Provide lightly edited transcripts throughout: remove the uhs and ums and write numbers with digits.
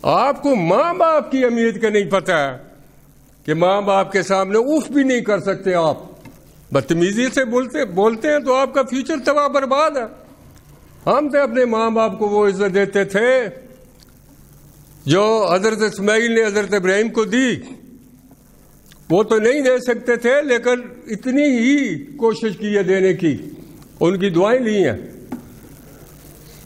आपको माँ बाप की अहमियत का नहीं पता है कि माँ बाप के सामने उफ भी नहीं कर सकते आप, बदतमीजी से बोलते हैं तो आपका फ्यूचर तबाह बर्बाद है। हम तो अपने माँ बाप को वो इज्जत देते थे जो हजरत इस्माइल ने हजरत इब्राहिम को दी। वो तो नहीं दे सकते थे, लेकिन इतनी ही कोशिश की है देने की, उनकी दुआएं ली हैं।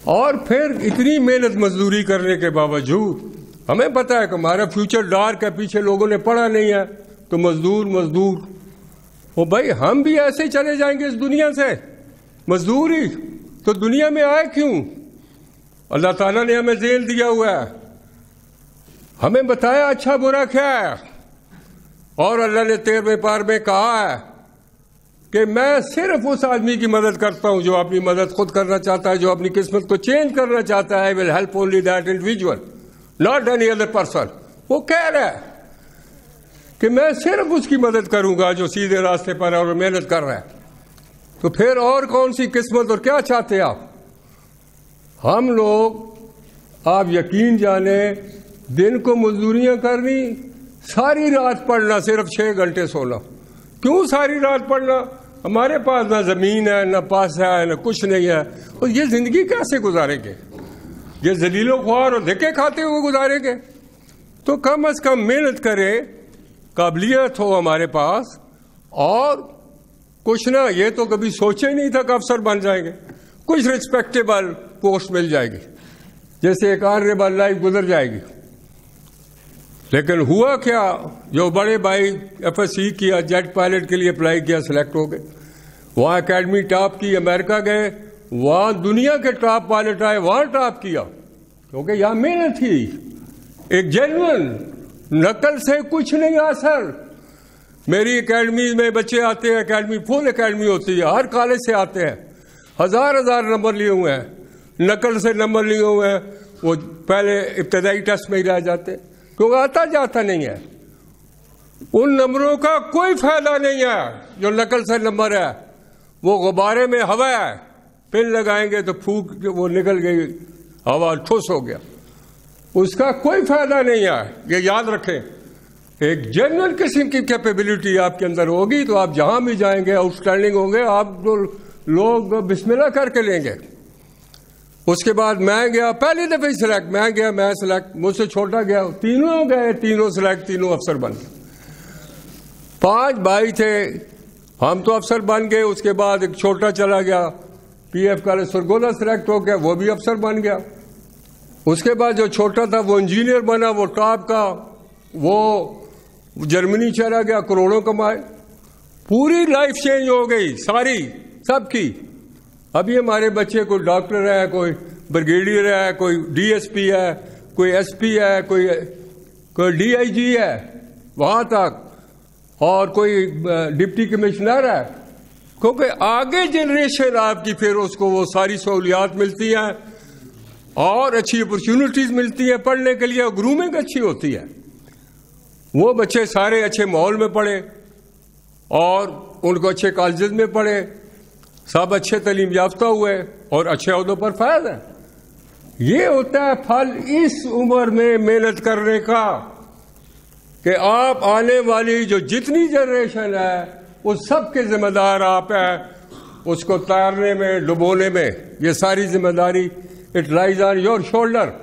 और फिर इतनी मेहनत मजदूरी करने के बावजूद हमें पता है कि हमारा फ्यूचर डार्क है, पीछे लोगों ने पढ़ा नहीं है, तो मजदूर मजदूर। ओ भाई, हम भी ऐसे ही चले जाएंगे इस दुनिया से, मजदूरी। तो दुनिया में आए क्यों? अल्लाह ताला ने हमें जेल दिया हुआ है, हमें बताया अच्छा बुरा क्या है, और अल्लाह ने 13वें पार में कहा है कि मैं सिर्फ उस आदमी की मदद करता हूं जो अपनी मदद खुद करना चाहता है, जो अपनी किस्मत को चेंज करना चाहता है। I will help only that individual, not any other person. वो कह रहा है कि मैं सिर्फ उसकी मदद करूंगा जो सीधे रास्ते पर है और मेहनत कर रहा है। तो फिर और कौन सी किस्मत और क्या चाहते हैं आप? हम लोग, आप यकीन जाने, दिन को मजदूरियां करनी, सारी रात पढ़ना, सिर्फ 6 घंटे सोना। क्यों सारी रात पढ़ना? हमारे पास ना जमीन है, ना पैसा है, ना कुछ नहीं है, और ये जिंदगी कैसे गुजारेंगे? ये जलीलो ख्वार और धक्के खाते हुए गुजारेंगे? तो कम से कम मेहनत करें, काबिलियत हो हमारे पास, और कुछ ना, ये तो कभी सोचे नहीं था कि अफसर बन जाएंगे, कुछ रिस्पेक्टेबल पोस्ट मिल जाएगी, जैसे एक ऑनरेबल लाइफ गुजर जाएगी। लेकिन हुआ क्या, जो बड़े भाई FSC किया, जेट पायलट के लिए अप्लाई किया, सिलेक्ट हो गए, वहां एकेडमी टॉप की, अमेरिका गए, वहां दुनिया के टॉप पायलट आए, वहां टॉप किया, क्योंकि यहां मेहनत थी, एक जेन्युइन, नकल से कुछ नहीं असर। मेरी एकेडमी में बच्चे आते हैं, एकेडमी फुल एकेडमी होती है, हर कॉलेज से आते हैं, हजार नंबर लिए हुए हैं, नकल से नंबर लिए हुए हैं, वो पहले इब्तदाई टेस्ट में ही रह जाते, क्योंकि आता जाता नहीं है। उन नंबरों का कोई फायदा नहीं है जो नकल से नंबर है, वो गुब्बारे में हवा है, पिन लगाएंगे तो फूक वो निकल गई, हवा ठोस हो गया, उसका कोई फायदा नहीं है। ये याद रखें, एक जेन्युइन किस्म की कैपेबिलिटी आपके अंदर होगी तो आप जहां भी जाएंगे आउटस्टैंडिंग होंगे, आप लोग बिस्मिल्लाह करके लेंगे। उसके बाद मैं गया, पहली दफे सिलेक्ट, मैं सिलेक्ट, मुझसे छोटा गया, तीनों गए, तीनों सिलेक्ट, तीनों अफसर बन गए। 5 भाई थे, हम तो अफसर बन गए। उसके बाद एक छोटा चला गया, PF कॉलेज सरगोदा सिलेक्ट हो गया, वो भी अफसर बन गया। उसके बाद जो छोटा था वो इंजीनियर बना, वो टॉप का, वो जर्मनी चला गया, करोड़ों कमाए। पूरी लाइफ चेंज हो गई सारी, सबकी। अभी हमारे बच्चे कोई डॉक्टर है, कोई ब्रिगेडियर है, कोई DSP है, कोई SP है, कोई DIG है, वहां तक, और कोई डिप्टी कमिश्नर है, क्योंकि आगे जनरेशन आपकी, फिर उसको वो सारी सहूलियात मिलती हैं और अच्छी अपॉर्चुनिटीज मिलती है पढ़ने के लिए, ग्रूमिंग अच्छी होती है। वो बच्चे सारे अच्छे माहौल में पढ़े और उनको अच्छे कॉलेजेस में पढ़े, सब अच्छे तालीम याफ्ता हुए और अच्छे अहदों पर फायद है। ये होता है फल इस उम्र में मेहनत करने का, कि आप आने वाली जो जितनी जनरेशन है उस सब के जिम्मेदार आप हैं, उसको तैरने में, डुबोने में, ये सारी जिम्मेदारी it lies on your shoulder.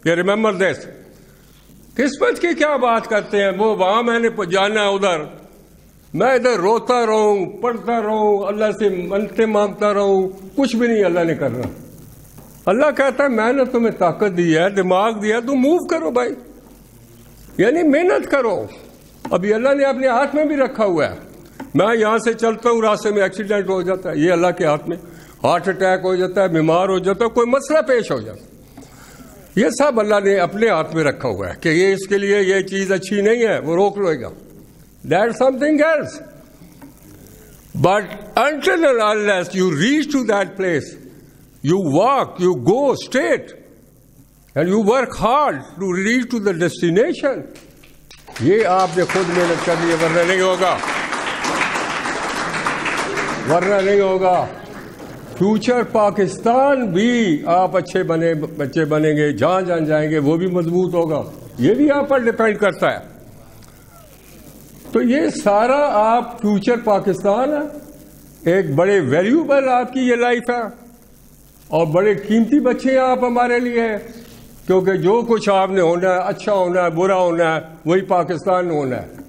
ये रिमेंबर दिस। किस्मत की क्या बात करते हैं, वो वहां मैंने जाना है, उधर मैं इधर रोता रहूं, पढ़ता रहूं, अल्लाह से मन्नतें मांगता रहूं, कुछ भी नहीं अल्लाह ने करना। अल्लाह कहता है मैंने तुम्हें ताकत दी है, दिमाग दिया, तुम मूव करो भाई, यानी मेहनत करो। अभी अल्लाह ने अपने हाथ में भी रखा हुआ है। मैं यहां से चलता हूं, रास्ते में एक्सीडेंट हो जाता है, ये अल्लाह के हाथ में, हार्ट अटैक हो जाता है, बीमार हो जाता है, कोई मसला पेश हो जाता है, ये सब अल्लाह ने अपने हाथ में रखा हुआ है कि ये इसके लिए ये चीज अच्छी नहीं है, वो रोक लेगा। That's something else. But until and unless you reach to that place, you walk, you go straight, and you work hard to reach to the destination. ये आपने खुद मेहनत करनी है, वरना नहीं होगा, वरना नहीं होगा। फ्यूचर पाकिस्तान भी आप अच्छे बच्चे बनेंगे, जहां जहां जाएंगे वो भी मजबूत होगा। ये भी आप पर डिपेंड करता है। तो ये सारा आप फ्यूचर पाकिस्तान है, एक बड़े वैल्यूबल आपकी ये लाइफ है और बड़े कीमती बच्चे हैं आप हमारे लिए, क्योंकि जो कुछ आपने होना है, अच्छा होना है, बुरा होना है, वही पाकिस्तान में होना है।